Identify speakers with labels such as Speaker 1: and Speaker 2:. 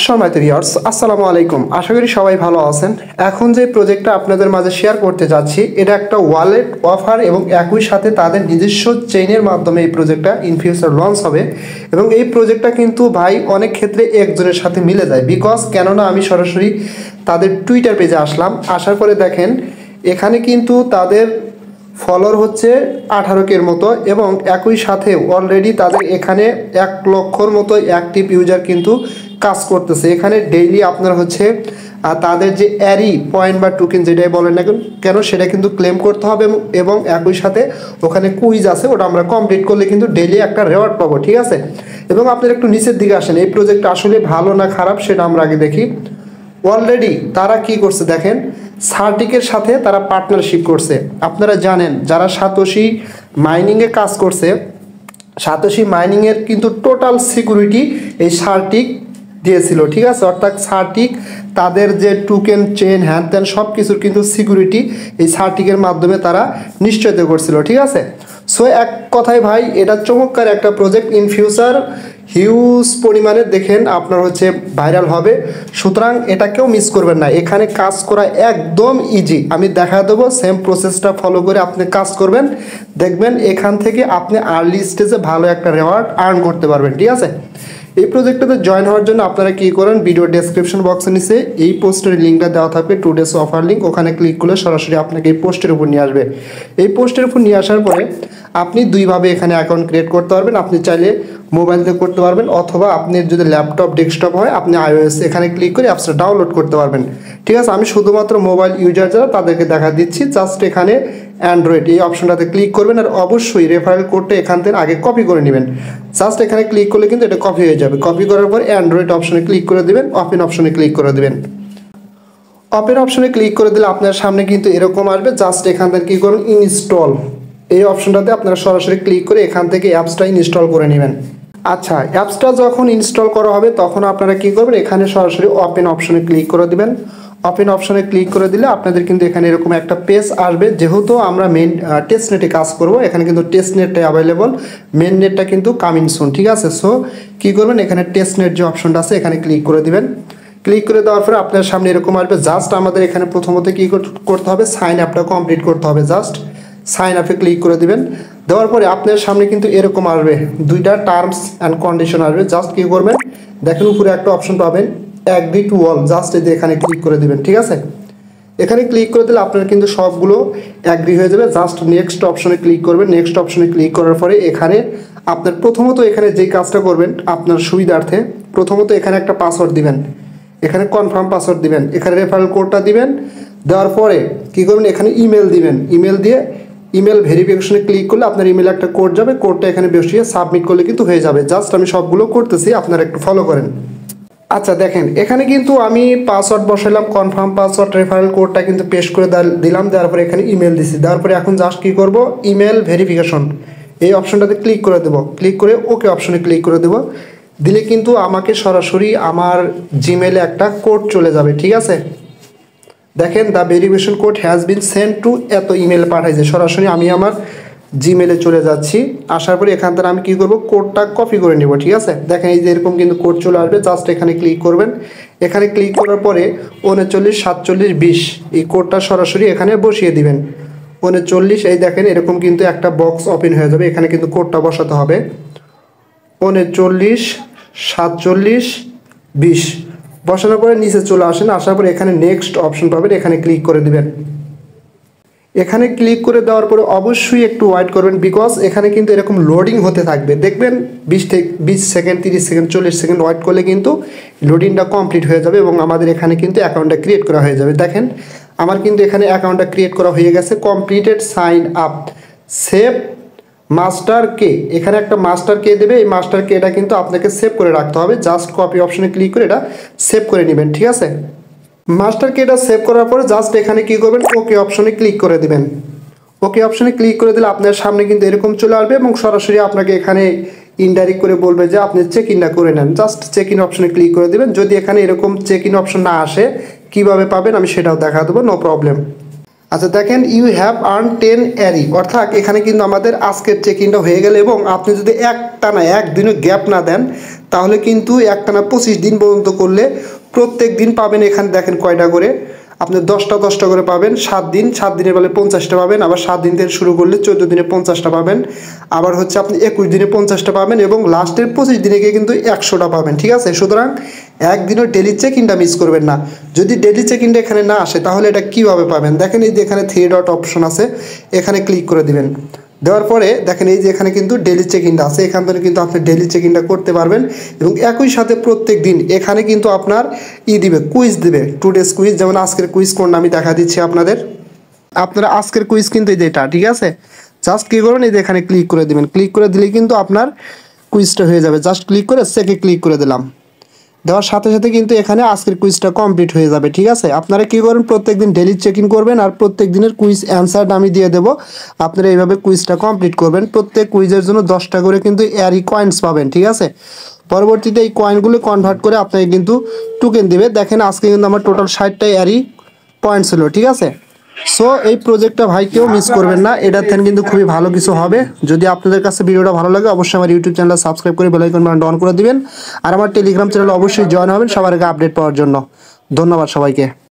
Speaker 1: সম্মানিত ভিউয়ার্স, আসসালামু আলাইকুম। আশা করি সবাই ভালো আছেন। এখন যে প্রজেক্টটা আপনাদের মাঝে শেয়ার করতে যাচ্ছি, এটা একটা ওয়ালেট অফার এবং একই সাথে তাদের নিজস্ব চেইনের মাধ্যমে এই প্রজেক্টটা ইন ফিউচার লঞ্চ হবে। এবং এই প্রজেক্টটা কিন্তু ভাই অনেক ক্ষেত্রে একজনের সাথে মিলে যায়, কেননা আমি সরাসরি তাদের টুইটার পেজে আসার পরে দেখেন এখানে কিন্তু তাদের ফলোয়ার হচ্ছে 18K মতো এবং একই সাথে অলরেডি তাদের এখানে 1 লক্ষর মতো অ্যাক্টিভ ইউজার কিন্তু কাজ করতেছে। এখানে ডেইলি আপনার হচ্ছে তাদের যে অ্যারি পয়েন্ট বা টোকেন যেটাই বলেন না কেন সেটা কিন্তু ক্লেম করতে হবে এবং একই সাথে ওখানে কুইজ আছে, ওটা আমরা কমপ্লিট করলে কিন্তু ডেইলি একটা রেওয়ার্ড পাবো, ঠিক আছে। এবং আপনারা একটু নিচের দিকে আসেন, এই প্রজেক্ট আসলে ভালো না খারাপ সেটা আমরা আগে দেখি। অলরেডি তারা কি করছে দেখেন, সার্টিকের সাথে তারা পার্টনারশিপ করছে। আপনারা জানেন যারা সাতোশি মাইনিংয়ে কাজ করছে, সাতোশি মাইনিংয়ের কিন্তু টোটাল সিকিউরিটি এই সার্টিক দিয়েছিল, ঠিক আছে। অর্থাৎ সার্টিক তাদের যে টোকেন চেন হ্যান ত্যান সব কিছুর কিন্তু সিকিউরিটি এই সার্টিকের মাধ্যমে তারা নিশ্চয়তা করছিল, ঠিক আছে। সো এক কথায় ভাই এটা চমৎকার একটা প্রজেক্ট, ইন ফিউচার হিউজ পরিমাণে দেখেন আপনার হচ্ছে ভাইরাল হবে। সুতরাং এটা কেউ মিস করবেন না, এখানে কাজ করা একদম ইজি। আমি দেখা দেবো, সেম প্রসেসটা ফলো করে আপনি কাজ করবেন, দেখবেন এখান থেকে আপনি আর্লি স্টেজে ভালো একটা রেওয়ার্ড আর্ন করতে পারবেন, ঠিক আছে। এই প্রজেক্টটাতে জয়েন হওয়ার জন্য আপনারা কী করেন, ভিডিও ডেসক্রিপশন বক্সে নিচে এই পোস্টের লিঙ্কটা দেওয়া থাকবে, 2 days অফার লিঙ্ক, ওখানে ক্লিক করলে সরাসরি আপনাকে এই পোস্টের উপর নিয়ে আসবে। এই পোস্টের উপর নিয়ে আসার পরে আপনি দুইভাবে এখানে অ্যাকাউন্ট ক্রিয়েট করতে পারবেন। আপনি চাইলে মোবাইল থেকে করতে পারবেন, অথবা আপনি যদি ল্যাপটপ ডেস্কটপ হয় আপনি iOS এখানে ক্লিক করে অ্যাপসটা ডাউনলোড করতে পারবেন, ঠিক আছে। আমি শুধুমাত্র মোবাইল ইউজার যারা তাদেরকে দেখা দিচ্ছি। জাস্ট এখানে অ্যান্ড্রয়েড এই অপশনটাতে ক্লিক করবেন, আর অবশ্যই রেফারেল কোডটা এখান থেকে আগে কপি করে নেবেন। জাস্ট এখানে ক্লিক করলে কিন্তু এটা কপি হয়ে যাবে। কপি করার পর অ্যান্ড্রয়েড অপশনে ক্লিক করে দেবেন, ওপেন অপশনে ক্লিক করে দেবেন। ওপেন অপশনে ক্লিক করে দিলে আপনার সামনে কিন্তু এরকম আসবে। জাস্ট এখান থেকে কী করুন, ইনস্টল এই অপশনটাতে আপনারা সরাসরি ক্লিক করে এখান থেকে অ্যাপসটা ইনস্টল করে নেবেন। আচ্ছা, অ্যাপসটা যখন ইনস্টল করা হবে তখন আপনারা কী করবেন, এখানে সরাসরি ওপেন অপশনে ক্লিক করে দিবেন। ওপেন অপশনে ক্লিক করে দিলে আপনাদের কিন্তু এখানে এরকম একটা পেজ আসবে। যেহেতু আমরা মেন টেস্ট নেটে কাজ করব, এখানে কিন্তু টেস্ট নেটটাই অ্যাভেলেবল, মেন নেটটা কিন্তু কামিং সুন, ঠিক আছে। সো কী করবেন, এখানে টেস্ট নেট যে অপশনটা আছে এখানে ক্লিক করে দিবেন। ক্লিক করে দেওয়ার পরে আপনার সামনে এরকম আসবে। জাস্ট আমাদের এখানে প্রথমত কী করতে হবে, সাইন আপটা কমপ্লিট করতে হবে। জাস্ট সাইন আপে ক্লিক করে দিবেন। দেওয়ার পরে আপনার সামনে কিন্তু এরকম আসবে, 2টা টার্মস অ্যান্ড কন্ডিশন আসবে। জাস্ট কী করবেন, দেখেন উপরে একটা অপশন পাবেন, অ্যাগ্রি টু অল, জাস্ট এই যে এখানে ক্লিক করে দিবেন, ঠিক আছে। এখানে ক্লিক করে দিলে আপনার কিন্তু সবগুলো অ্যাগ্রি হয়ে যাবে। জাস্ট নেক্সট অপশনে ক্লিক করবেন। নেক্সট অপশনে ক্লিক করার পরে এখানে আপনার প্রথমত এখানে যেই কাজটা করবেন আপনার সুবিধার্থে, প্রথমত এখানে একটা পাসওয়ার্ড দিবেন, এখানে কনফার্ম পাসওয়ার্ড দিবেন, এখানে রেফারেল কোডটা দিবেন। দেওয়ার পরে কী করবেন, এখানে ইমেল দিবেন। ইমেল দিয়ে ইমেল ভেরিফিকেশনে ক্লিক করলে আপনার ইমেলে একটা কোড যাবে, কোডটা এখানে বসিয়ে সাবমিট করলে কিন্তু হয়ে যাবে। জাস্ট আমি সবগুলো করতেছি, আপনারা একটু ফলো করেন। আচ্ছা দেখেন, এখানে কিন্তু আমি পাসওয়ার্ড বসালাম, কনফার্ম পাসওয়ার্ড, রেফারেল কোডটা কিন্তু পেস্ট করে দিলাম। দেওয়ার পরে এখানে ইমেল দিছি। দেওয়ার পরে এখন জাস্ট কী করবো, ইমেল ভেরিফিকেশন এই অপশনটাতে ক্লিক করে দেবো। ক্লিক করে ওকে অপশনে ক্লিক করে দেবো। দিলে কিন্তু আমাকে সরাসরি আমার জিমেলে একটা কোড চলে যাবে, ঠিক আছে। দেখেন, the verification code has been send to এত ইমেল পাঠাইছে, সরাসরি আমি আমার জিমেলে চলে যাচ্ছি। আসার পরে এখান থেকে আমি কী করবো, কোডটা কপি করে নেব, ঠিক আছে। দেখেন এই যে এরকম কিন্তু কোড চলে আসবে। জাস্ট এখানে ক্লিক করবেন। এখানে ক্লিক করার পরে 39 47 20 এই কোডটা সরাসরি এখানে বসিয়ে দিবেন। 39 এই দেখেন এরকম কিন্তু একটা বক্স ওপেন হয়ে যাবে, এখানে কিন্তু কোডটা বসাতে হবে। 39 47 20 বসানোর পরে নিচে চলে আসেন। আসার পরে এখানে নেক্সট অপশন পাবেন, এখানে ক্লিক করে দিবেন। এখানে ক্লিক করে দেওয়ার পরে অবশ্যই একটু ওয়েট করবেন, বিকজ এখানে কিন্তু এরকম লোডিং হতে থাকবে। দেখবেন 20 সেকেন্ড 30 সেকেন্ড 40 সেকেন্ড ওয়েট করলে কিন্তু লোডিংটা কমপ্লিট হয়ে যাবে এবং আমাদের এখানে কিন্তু অ্যাকাউন্টটা ক্রিয়েট করা হয়ে যাবে। দেখেন আমার কিন্তু এখানে অ্যাকাউন্টটা ক্রিয়েট করা হয়ে গেছে। Completed sign up, save master কে, এখানে একটা মাস্টার কে দেবে। এই মাস্টার কে এটা কিন্তু আপনাকে সেভ করে রাখতে হবে। জাস্ট কপি অপশনে ক্লিক করে এটা সেভ করে নেবেন, ঠিক আছে। মাস্টার কি এটা সেভ করার পরে জাস্ট এখানে কি করবেন, ওকে অপশনে ক্লিক করে দিবেন। ওকে অপশনে ক্লিক করে দিলে আপনার সামনে কিন্তু এরকম চলে আসবে এবং সরাসরি আপনাকে এখানে ইনডাইরেক্ট করে বলবে যে আপনি চেক ইনটা করে নেন। জাস্ট চেক ইন অপশনে ক্লিক করে দিবেন। যদি এখানে এরকম চেক ইন অপশন না আসে কিভাবে পাবেন আমি সেটাও দেখা দেবো, নো প্রবলেম। আচ্ছা দেখেন, ইউ হ্যাভ আর্ন 10 অ্যারি, অর্থাৎ এখানে কিন্তু আমাদের আজকের চেক ইনটা হয়ে গেল। এবং আপনি যদি একদিনও গ্যাপ না দেন তাহলে কিন্তু একটানা 25 দিন পর্যন্ত করলে প্রত্যেক দিন পাবেন। এখানে দেখেন কয়টা করে, আপনি 10টা করে পাবেন। 7 দিন, 7 দিনের বেলা 50টা পাবেন। আবার 7 দিন থেকে শুরু করলে 14 দিনে 50টা পাবেন। আবার হচ্ছে আপনি 21 দিনে 50টা পাবেন এবং লাস্টের 25 দিনে গিয়ে কিন্তু 100টা পাবেন। ঠিক আছে, সুতরাং একদিনও ডেলি চেক ইনটা মিস করবেন না। যদি ডেলি চেক ইনটা এখানে না আসে তাহলে এটা কীভাবে পাবেন? দেখেন এই যে এখানে 3 ডট অপশন আছে, এখানে ক্লিক করে দিবেন। দেওয়ার পরে দেখেন এই যে এখানে কিন্তু ডেলি চেক ইনটা আছে, এখান থেকে কিন্তু আপনি ডেলি চেক ইনটা করতে পারবেন। এবং একই সাথে প্রত্যেক দিন এখানে কিন্তু আপনার দিবে, কুইজ দিবে, টুডেস কুইজ। যেমন আজকের কুইজ কোনটা আমি দেখা দিচ্ছি আপনাদের। আপনারা আজকের কুইজ কিন্তু এই যে এটা, ঠিক আছে, জাস্ট কী করবেন, এই যে এখানে ক্লিক করে দিবেন। ক্লিক করে দিলে কিন্তু আপনার কুইজটা হয়ে যাবে। জাস্ট ক্লিক করে সেকে ক্লিক করে দিলাম। দেওয়ার সাথে সাথে কিন্তু এখানে আজকের কুইজটা কমপ্লিট হয়ে যাবে। ঠিক আছে, আপনারা কী করবেন, প্রত্যেক দিন ডেলি চেক ইন করবেন আর প্রত্যেক দিনের কুইজ অ্যান্সারটা আমি দিয়ে দেবো। আপনারা এইভাবে কুইজটা কমপ্লিট করবেন। প্রত্যেক কুইজের জন্য 10টা করে কিন্তু এয়ারি কয়েন্স পাবেন। ঠিক আছে, পরবর্তীতে এই কয়েনগুলো কনভার্ট করে আপনাকে কিন্তু টোকেন দিবে। দেখেন আজকে কিন্তু আমার টোটাল 60টা এয়ারি পয়েন্টস হলো। ঠিক আছে, সো এই প্রজেক্টটা ভাই কেউ মিস করবেন না, এটার থেকে কিন্তু খুবই ভালো কিছু হবে। যদি আপনাদের কাছে ভিডিওটা ভালো লাগে অবশ্যই আমার ইউটিউব চ্যানেল সাবস্ক্রাইব করে বেল আইকন বাটনটা অন করে দিবেন। আর আমার টেলিগ্রাম চ্যানেলে অবশ্যই জয়েন হবেন সবার আগে আপডেট পাওয়ার জন্য। ধন্যবাদ সবাইকে।